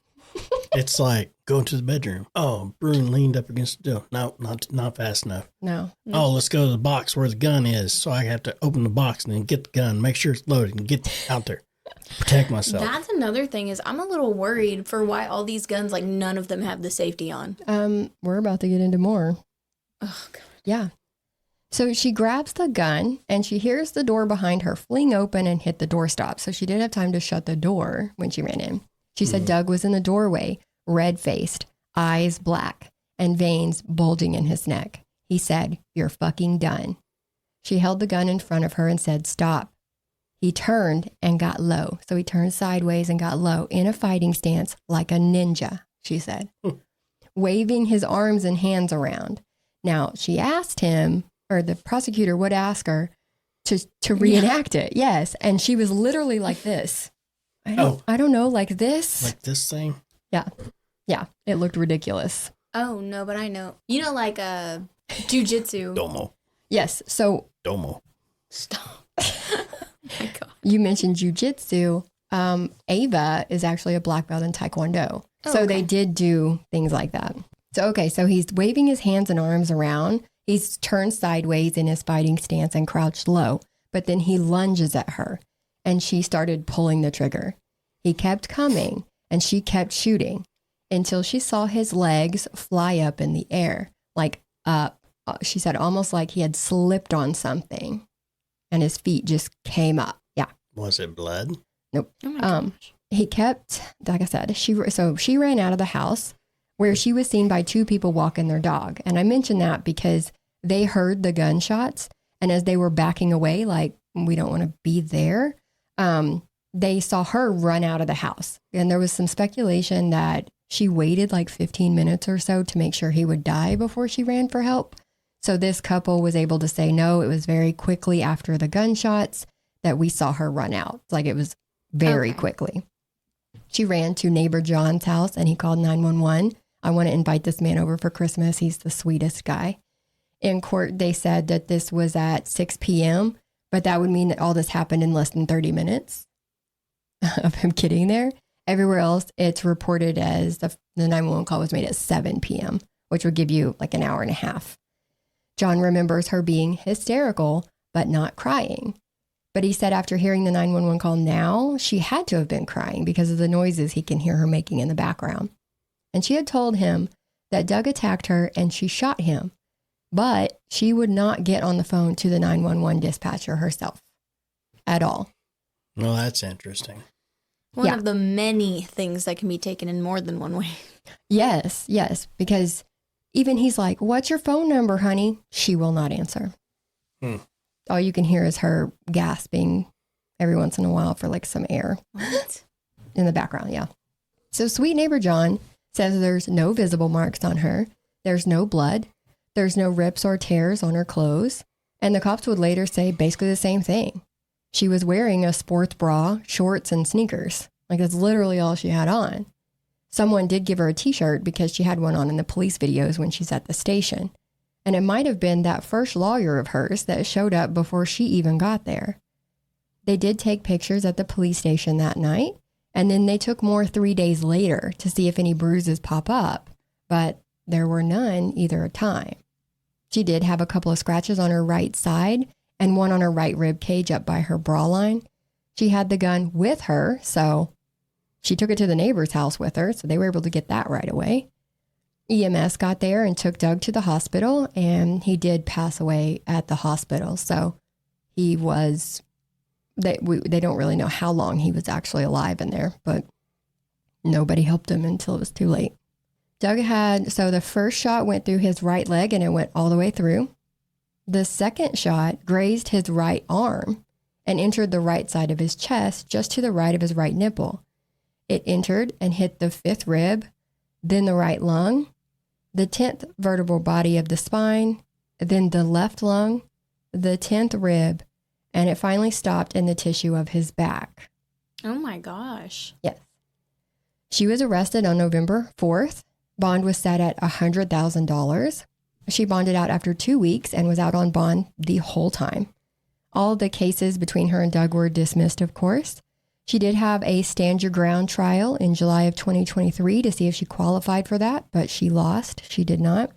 It's like go into the bedroom. Oh, broom leaned up against the door. No, not fast enough. No. Oh, let's go to the box where the gun is. So I have to open the box and then get the gun, make sure it's loaded, and get out there. Protect myself. That's another thing is I'm a little worried for why all these guns, like none of them have the safety on. We're about to get into more. Oh, God. Yeah. So she grabs the gun and she hears the door behind her fling open and hit the doorstop. So she did have time to shut the door when she ran in. She said Doug was in the doorway, red-faced, eyes black, and veins bulging in his neck. He said, "You're fucking done." She held the gun in front of her and said, "Stop." He turned and got low. So he turned sideways and got low in a fighting stance like a ninja, she said, waving his arms and hands around. Now, she asked him, or the prosecutor would ask her to reenact it. Yes. And she was literally like this. I don't know, like this. Like this thing? Yeah. Yeah. It looked ridiculous. Oh, no, but I know. You know, like jujitsu. Domo. Yes. So. Domo. Stop. Oh my God. You mentioned jujitsu. Ava is actually a black belt in Taekwondo. Oh, so okay. they did do things like that. So, okay. So he's waving his hands and arms around. He's turned sideways in his fighting stance and crouched low, but then he lunges at her and she started pulling the trigger. He kept coming and she kept shooting until she saw his legs fly up in the air, like up. She said almost like he had slipped on something and his feet just came up. Yeah. Was it blood? Nope. Oh my gosh. He kept, like I said, she ran out of the house where she was seen by two people walking their dog. And I mention that because they heard the gunshots. And as they were backing away, like, we don't want to be there, they saw her run out of the house. And there was some speculation that she waited like 15 minutes or so to make sure he would die before she ran for help. So this couple was able to say, no, it was very quickly after the gunshots that we saw her run out. Like it was very quickly. She ran to neighbor John's house and he called 911. I want to invite this man over for Christmas. He's the sweetest guy. In court, they said that this was at 6 p.m., but that would mean that all this happened in less than 30 minutes of him getting there. Everywhere else, it's reported as the 911 call was made at 7 p.m., which would give you like an hour and a half. John remembers her being hysterical, but not crying. But he said after hearing the 911 call now, she had to have been crying because of the noises he can hear her making in the background. and she had told him that Doug attacked her and she shot him, but she would not get on the phone to the 911 dispatcher herself at all. Well, that's interesting. One of the many things that can be taken in more than one way. Yes, because even he's like, what's your phone number, honey? She will not answer. All you can hear is her gasping every once in a while for like some air. What? In the background, yeah. So sweet neighbor John says there's no visible marks on her. There's no blood. There's no rips or tears on her clothes. And the cops would later say basically the same thing. She was wearing a sports bra, shorts, and sneakers. Like that's literally all she had on. Someone did give her a t-shirt because she had one on in the police videos when she's at the station. And it might have been that first lawyer of hers that showed up before she even got there. They did take pictures at the police station that night, and then they took more 3 days later to see if any bruises pop up, but there were none either time. She did have a couple of scratches on her right side and one on her right rib cage up by her bra line. She had the gun with her, so she took it to the neighbor's house with her, so they were able to get that right away. EMS got there and took Doug to the hospital, and he did pass away at the hospital. So he was, they don't really know how long he was actually alive in there, but nobody helped him until it was too late. Doug so the first shot went through his right leg and it went all the way through. The second shot grazed his right arm and entered the right side of his chest, just to the right of his right nipple. It entered and hit the 5th rib, then the right lung, the 10th vertebral body of the spine, then the left lung, the 10th rib, and it finally stopped in the tissue of his back. Oh my gosh. Yes. She was arrested on November 4th. Bond was set at $100,000. She bonded out after 2 weeks and was out on bond the whole time. All the cases between her and Doug were dismissed, of course. She did have a stand your ground trial in July of 2023 to see if she qualified for that, but she lost. She did not.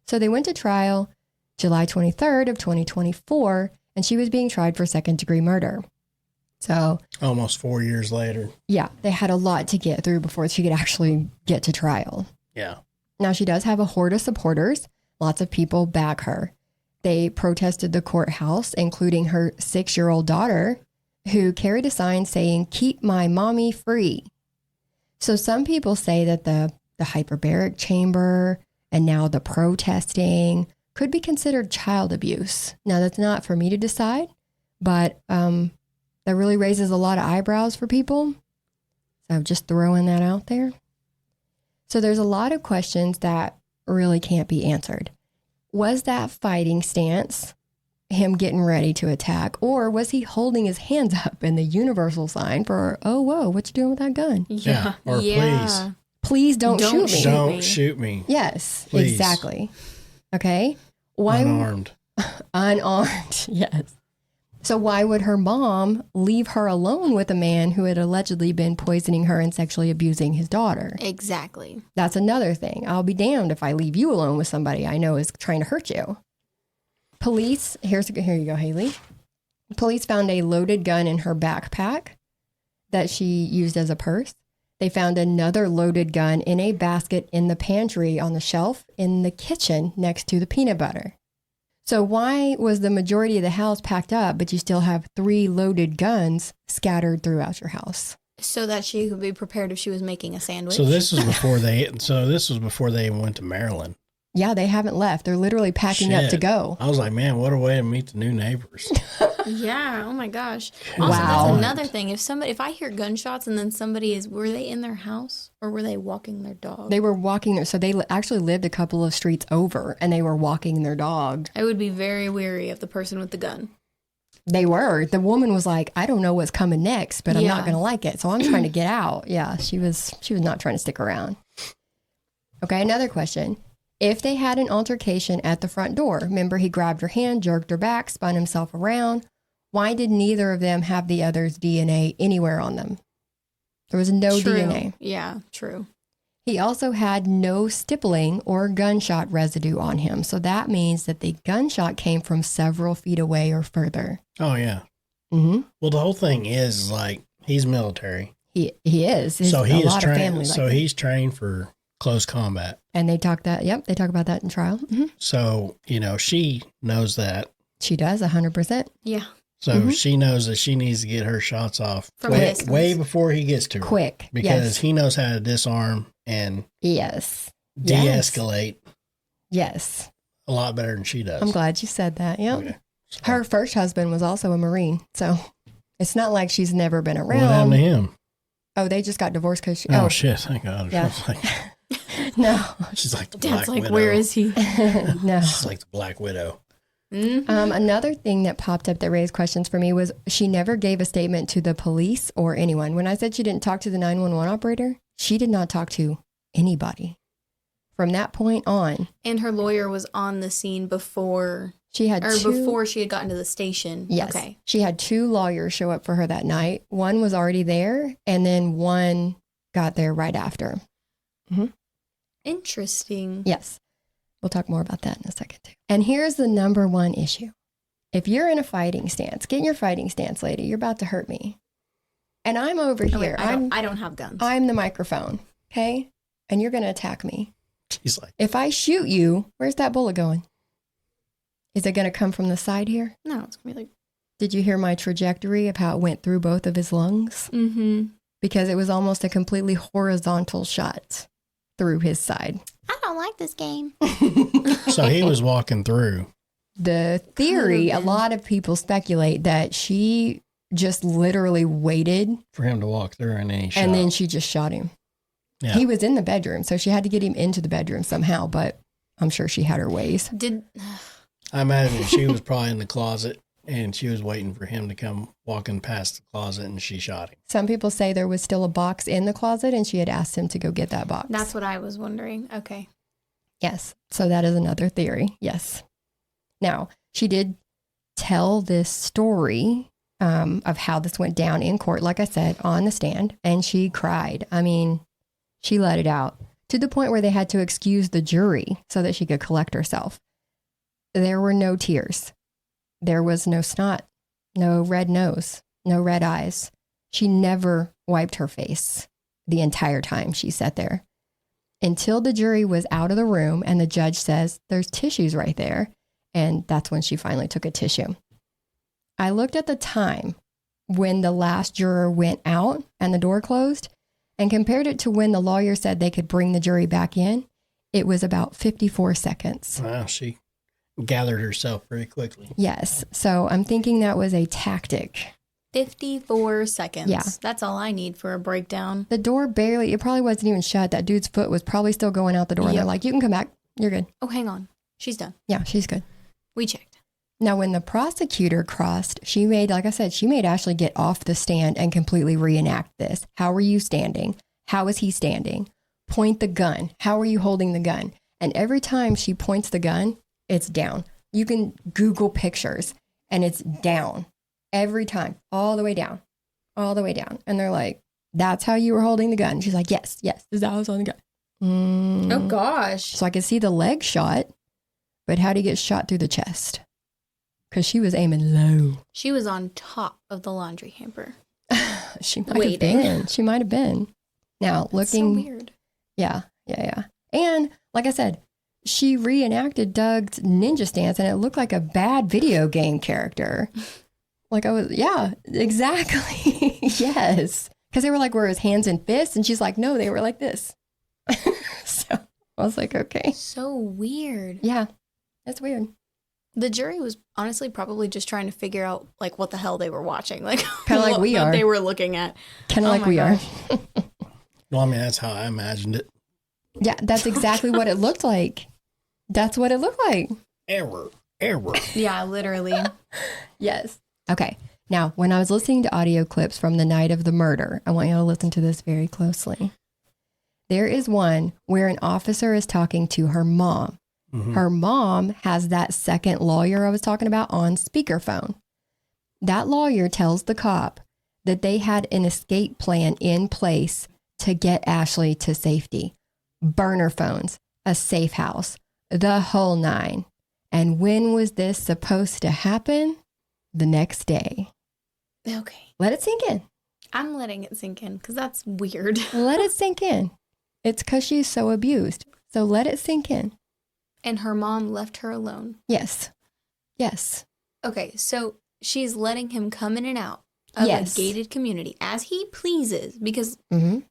So they went to trial July 23rd of 2024, and she was being tried for second-degree murder. So almost 4 years later. Yeah, they had a lot to get through before she could actually get to trial. Yeah. Now, she does have a horde of supporters. Lots of people back her. They protested the courthouse, including her 6-year-old daughter, who carried a sign saying, "Keep my mommy free." So some people say that the hyperbaric chamber and now the protesting could be considered child abuse. Now, that's not for me to decide, but that really raises a lot of eyebrows for people. So just throwing that out there. So there's a lot of questions that really can't be answered. Was that fighting stance him getting ready to attack, or was he holding his hands up in the universal sign for, oh, whoa, what you doing with that gun? Yeah. Or please don't shoot me. Don't shoot me. Yes, please. Exactly. Okay. Why? Unarmed. Unarmed. Yes. So why would her mom leave her alone with a man who had allegedly been poisoning her and sexually abusing his daughter? Exactly. That's another thing. I'll be damned if I leave you alone with somebody I know is trying to hurt you. Police, here you go, Haley. Police found a loaded gun in her backpack that she used as a purse. They found another loaded gun in a basket in the pantry on the shelf in the kitchen next to the peanut butter. So why was the majority of the house packed up, but you still have 3 loaded guns scattered throughout your house? So that she could be prepared if she was making a sandwich. So this was before they even went to Maryland. Yeah, they haven't left. They're literally packing up to go. I was like, man, what a way to meet the new neighbors. Yeah. Oh my gosh. Wow. Also, that's another thing. If I hear gunshots and then were they in their house or were they walking their dog? They were walking there. So they actually lived a couple of streets over and they were walking their dog. I would be very wary of the person with the gun. They were. The woman was like, I don't know what's coming next, but I'm not going to like it. So I'm trying to get out. Yeah, she was not trying to stick around. Okay, another question. If they had an altercation at the front door, remember he grabbed her hand, jerked her back, spun himself around. Why did neither of them have the other's DNA anywhere on them? There was no DNA. Yeah, true. He also had no stippling or gunshot residue on him. So that means that the gunshot came from several feet away or further. Oh, yeah. Mm-hmm. Well, the whole thing is like, he's military. He is. So he is trained. So he's trained for close combat. And they talk about that in trial. Mm-hmm. So, she knows that. She does 100%. Yeah. So she knows that she needs to get her shots off From way before he gets to her. Quick. Because he knows how to disarm and de-escalate. Yes. A lot better than she does. I'm glad you said that. Yep. Okay. So, her first husband was also a Marine. So it's not like she's never been around. what happened to him? Oh, they just got divorced because she... Oh, shit. Thank God. Yeah. No. She's like the Dad's Black like, Widow. where is he? No. She's like the Black Widow. Mm-hmm. Another thing that popped up that raised questions for me was she never gave a statement to the police or anyone. When I said she didn't talk to the 911 operator, she did not talk to anybody from that point on. And her lawyer was on the scene before she had before she had gotten to the station. Yes. Okay. She had 2 lawyers show up for her that night. One was already there, and then one got there right after. Mm-hmm. Interesting. Yes. We'll talk more about that in a second, too. And here's the number one issue. If you're in a fighting stance, get in your fighting stance, lady. You're about to hurt me. And I'm over here. I don't have guns. I'm the microphone, okay? And you're going to attack me. She's like, If I shoot you, where's that bullet going? Is it going to come from the side here? No, it's going to be like... Did you hear my trajectory of how it went through both of his lungs? Mm-hmm. Because it was almost a completely horizontal shot through his side. I don't like this game. so he was walking through. The theory, a lot of people speculate that she just literally waited For him to walk through and then he shot. and then she just shot him. Yeah. He was in the bedroom, so she had to get him into the bedroom somehow, but I'm sure she had her ways. I imagine she was probably in the closet and she was waiting for him to come walking past the closet and she shot him. Some people say there was still a box in the closet and she had asked him to go get that box. That's what I was wondering. Okay. Yes. So that is another theory. Yes. Now, she did tell this story of how this went down in court, like I said, on the stand, and she cried. I mean, she let it out to the point where they had to excuse the jury so that she could collect herself. There were no tears. There was no snot, no red nose, no red eyes. She never wiped her face the entire time she sat there until the jury was out of the room and the judge says, there's tissues right there. And that's when she finally took a tissue. I looked at the time when the last juror went out and the door closed and compared it to when the lawyer said they could bring the jury back in. It was about 54 seconds. Wow, she gathered herself pretty quickly. Yes. So I'm thinking that was a tactic. 54 seconds. Yeah. That's all I need for a breakdown. The door barely, it probably wasn't even shut. That dude's foot was probably still going out the door. And they're like, you can come back. You're good. Oh, hang on. She's done. Yeah, she's good. We checked. Now, when the prosecutor crossed, she made Ashley get off the stand and completely reenact this. How were you standing? How is he standing? Point the gun. How are you holding the gun? And every time she points the gun, it's down. You can Google pictures and it's down every time, all the way down, all the way down. And they're like, that's how you were holding the gun. She's like, yes, this is how I was holding the gun. Oh, gosh. So I could see the leg shot, but how did he get shot through the chest? Because she was aiming low. She was on top of the laundry hamper. She might have been. She might have been. Now, That's looking. so weird. Yeah. And like I said, she reenacted Doug's ninja stance and it looked like a bad video game character. Yeah, exactly. Yes. Because they were like, were his hands and fists? And she's like, no, they were like this. So I was like, okay. So weird. Yeah, that's weird. The jury was honestly probably just trying to figure out like what the hell they were watching. Like Kind of like we are. They were looking at. Kind of like we are. Well, I mean, that's how I imagined it. Yeah, that's exactly what it looked like. That's what it looked like. Error. Yeah, literally. Yes. Okay. Now, when I was listening to audio clips from the night of the murder, I want you to listen to this very closely. There is one where an officer is talking to her mom. Mm-hmm. Her mom has that second lawyer I was talking about on speakerphone. That lawyer tells the cop that they had an escape plan in place to get Ashley to safety. Burner phones, a safe house, the whole nine. And when was this supposed to happen? The next day. Okay. Let it sink in. I'm letting it sink in because that's weird. Let it sink in. It's because she's so abused. So let it sink in. And her mom left her alone. Yes. Yes. Okay, so she's letting him come in and out of a gated community as he pleases because,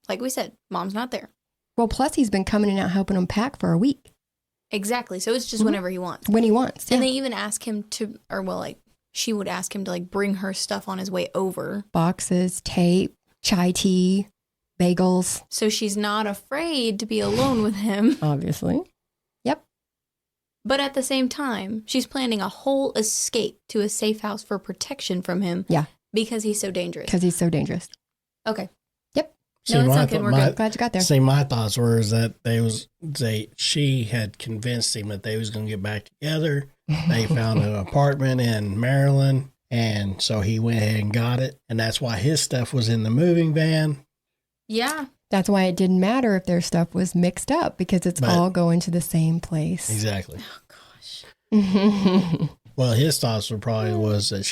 like we said, mom's not there. Well, plus he's been coming in and out helping him pack for a week. Exactly. So it's just whenever he wants. When he wants. And they even ask him to, or well, like, she would ask him to, like, bring her stuff on his way over. Boxes, tape, chai tea, bagels. So she's not afraid to be alone with him. Obviously. Yep. But at the same time, she's planning a whole escape to a safe house for protection from him. Yeah. Because he's so dangerous. Because he's so dangerous. Okay. Yep. No, it's not good. We're good. Glad you got there. See, my thoughts were is that she had convinced him that they was going to get back together. They found an apartment in Maryland, and so he went ahead and got it. And that's why his stuff was in the moving van. Yeah. That's why it didn't matter if their stuff was mixed up, because it's all going to the same place. Exactly. Oh, gosh. Well, his thoughts were probably was that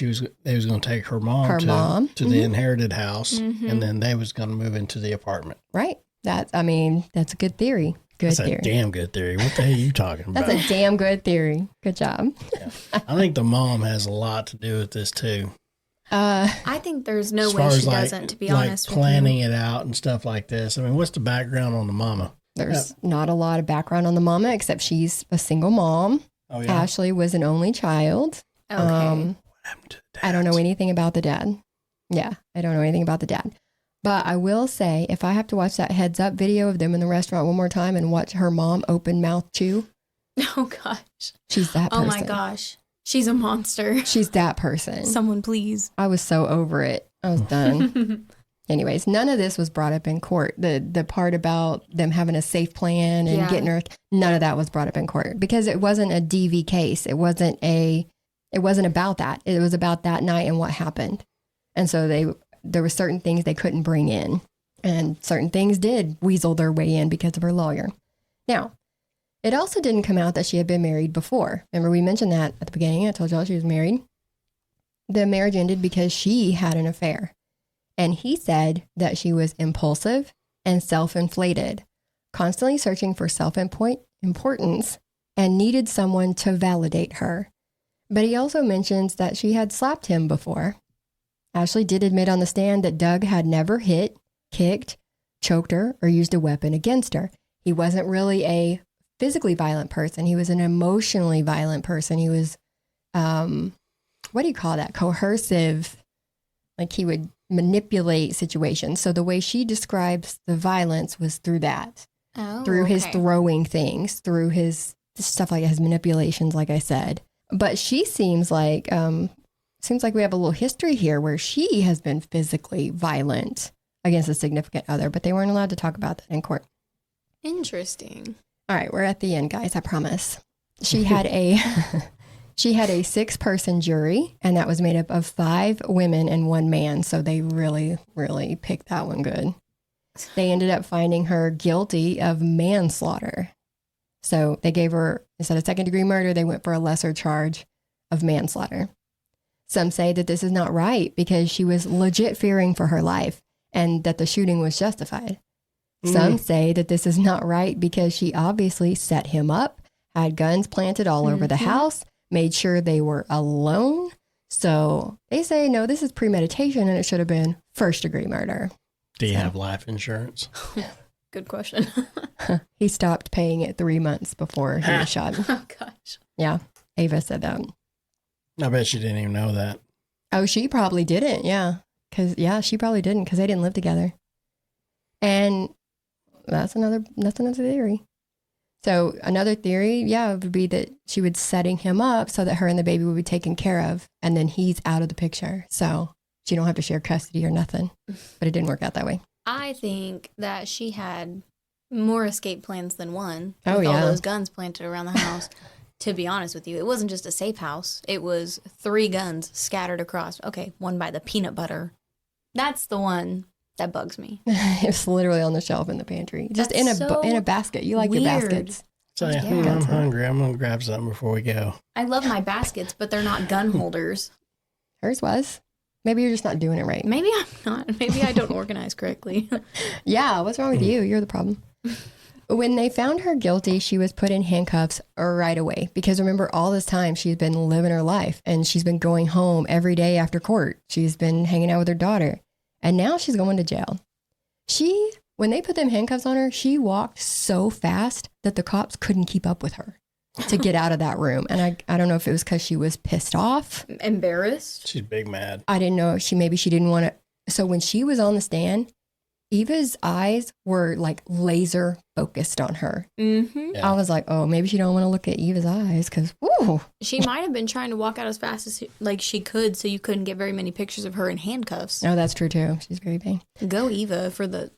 they was going to take her mom to the inherited house, and then they was going to move into the apartment. Right. That's a good theory. That's a damn good theory. What the hell are you talking about? That's a damn good theory. Good job. Yeah. I think the mom has a lot to do with this too. I think there's no way she doesn't, to be honest with you. Planning it out and stuff like this. I mean, what's the background on the mama? There's not a lot of background on the mama, except she's a single mom. Oh, yeah. Ashley was an only child. Okay. What happened to the dad? I don't know anything about the dad. Yeah, I don't know anything about the dad. But I will say, if I have to watch that heads up video of them in the restaurant one more time and watch her mom open mouth chew. Oh, gosh. She's that person. Oh, my gosh. She's a monster. She's that person. Someone please. I was so over it. I was done. Anyways, none of this was brought up in court. The part about them having a safe plan and getting her, none of that was brought up in court because it wasn't a DV case. It wasn't about that. It was about that night and what happened. And so there were certain things they couldn't bring in, and certain things did weasel their way in because of her lawyer. Now, it also didn't come out that she had been married before. Remember, we mentioned that at the beginning. I told y'all she was married. The marriage ended because she had an affair. And he said that she was impulsive and self-inflated, constantly searching for self-importance and needed someone to validate her. But he also mentions that she had slapped him before. Ashley did admit on the stand that Doug had never hit, kicked, choked her, or used a weapon against her. He wasn't really a physically violent person. He was an emotionally violent person. He was, what do you call that? Coercive. Like he would manipulate situations. So the way she describes the violence was through that. Oh, through his throwing things, through his stuff like his manipulations, like I said. But she seems like we have a little history here where she has been physically violent against a significant other, but they weren't allowed to talk about that in court. Interesting. All right, we're at the end, guys, I promise. She had a 6-person jury, and that was made up of 5 women and 1 man. So they really, really picked that one good. They ended up finding her guilty of manslaughter. So they gave her, instead of second-degree murder, they went for a lesser charge of manslaughter. Some say that this is not right because she was legit fearing for her life and that the shooting was justified. Some say that this is not right because she obviously set him up, had guns planted all over the house, made sure they were alone. So they say, no, this is premeditation and it should have been first-degree murder. Do you have life insurance? Good question. He stopped paying it 3 months before he was shot. Oh, gosh. Yeah, Ava said that. I bet she didn't even know that. Oh, she probably didn't, yeah. She probably didn't because they didn't live together. And that's another theory. So another theory, would be that she was setting him up so that her and the baby would be taken care of, and then he's out of the picture. So she don't have to share custody or nothing. But it didn't work out that way. I think that she had more escape plans than one. Oh, with yeah. all those guns planted around the house. To be honest with you, it wasn't just a safe house. It was 3 guns scattered across. Okay, one by the peanut butter. That's the one that bugs me. It's literally on the shelf in the pantry. Just in a basket. You like weird. your baskets. So I'm hungry. I'm going to grab something before we go. I love my baskets, but they're not gun holders. Hers was. Maybe you're just not doing it right. Maybe I'm not. Maybe I don't organize correctly. Yeah, what's wrong with you? You're the problem. When they found her guilty, she was put in handcuffs right away. Because remember, all this time she's been living her life and she's been going home every day after court. She's been hanging out with her daughter. And now she's going to jail. When they put them handcuffs on her, she walked so fast that the cops couldn't keep up with her to get out of that room. And I don't know if it was because she was pissed off. Embarrassed? She's big mad. I didn't know. She didn't want to. So when she was on the stand, Eva's eyes were like laser focused on her. Mm-hmm. Yeah. I was like, oh, maybe she don't want to look at Eva's eyes because, woo. She might have been trying to walk out as fast as she could, so you couldn't get very many pictures of her in handcuffs. Oh, that's true too. She's very big. Go Eva for the...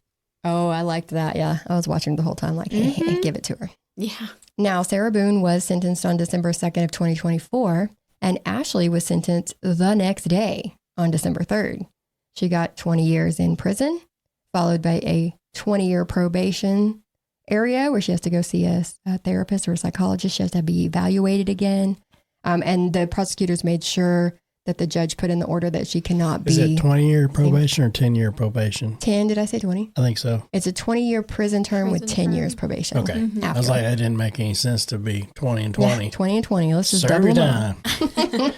Oh, I liked that. Yeah. I was watching the whole time like, hey, give it to her. Yeah. Now, Sarah Boone was sentenced on December 2nd of 2024, and Ashley was sentenced the next day on December 3rd. She got 20 years in prison, followed by a 20-year probation area where she has to go see a therapist or a psychologist. She has to be evaluated again. And the prosecutors made sure that the judge put in the order that she cannot be... Is it 20-year probation or 10-year probation? 10, did I say 20? I think so. It's a 20-year prison term with 10 years probation. Okay. After. I was like, that didn't make any sense to be 20 and 20. Yeah, 20 and 20. Let's just Serve double your them up. time.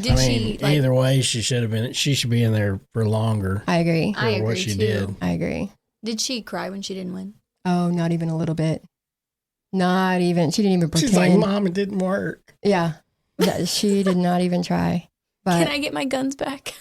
Did she... either way, she should be in there for longer. I agree. I agree what she too. did. I agree. Did she cry when she didn't win? Oh, not even a little bit. Not even. She didn't even pretend. She's like, Mom, it didn't work. Yeah. She did not even try. But Can I get my guns back?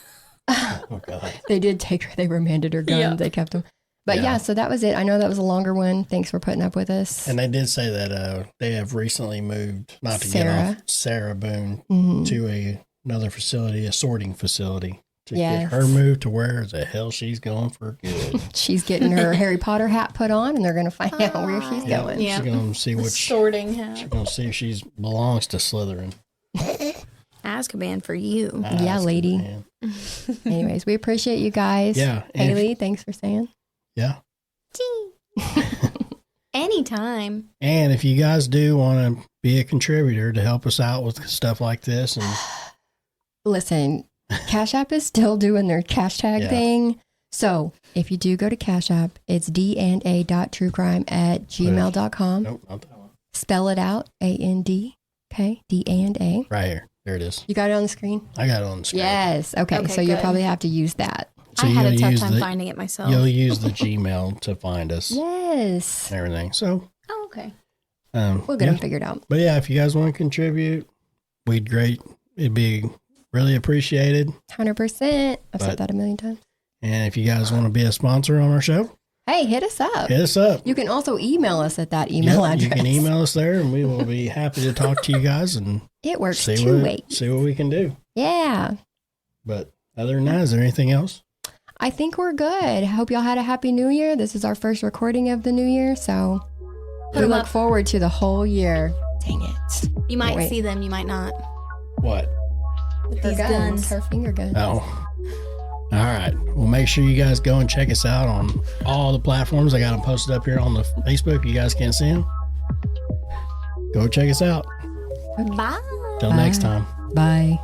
Oh, God. they did take her. They remanded her guns. Yeah. They kept them. But yeah, so that was it. I know that was a longer one. Thanks for putting up with us. And they did say that they have recently moved, not to get off Sarah Boone, to another facility, a sorting facility, to get her moved to where the hell she's going for good. She's getting her Harry Potter hat put on, and they're going to find out where she's going. Yeah. She's going to see what sorting hat. She's going to see if she belongs to Slytherin. Azkaban for you. Yeah, lady. Anyways, we appreciate you guys. Yeah. Haley, thanks for saying. Yeah. Anytime. And if you guys do want to be a contributor to help us out with stuff like this, and listen, Cash App is still doing their cash tag thing. So if you do go to Cash App, it's danda.truecrime@gmail.com. Nope, not that one. Spell it out, A-N-D. Okay, D-A-N-A. Right here. There it is. You got it on the screen? I got it on the screen. Yes. Okay, so you'll probably have to use that. So I had a tough use time finding it myself. You'll use the Gmail to find us. Yes. And everything. So. Oh, okay. We'll get them figured out. But yeah, if you guys want to contribute, it'd be really appreciated. 100%. I've said that a million times. And if you guys want to be a sponsor on our show, hey, hit us up. Hit us up. You can also email us at that email address. You can email us there, and we will be happy to talk to you guys and it works see what we can do. Yeah. But other than that, is there anything else? I think we're good. I hope y'all had a happy new year. This is our first recording of the new year, so we look forward to the whole year. Dang it. You might see them, you might not. What? These guns. Her finger guns. Oh. All right. Well, make sure you guys go and check us out on all the platforms. I got them posted up here on the Facebook. You guys can't see them. Go check us out. Bye. Till next time. Bye.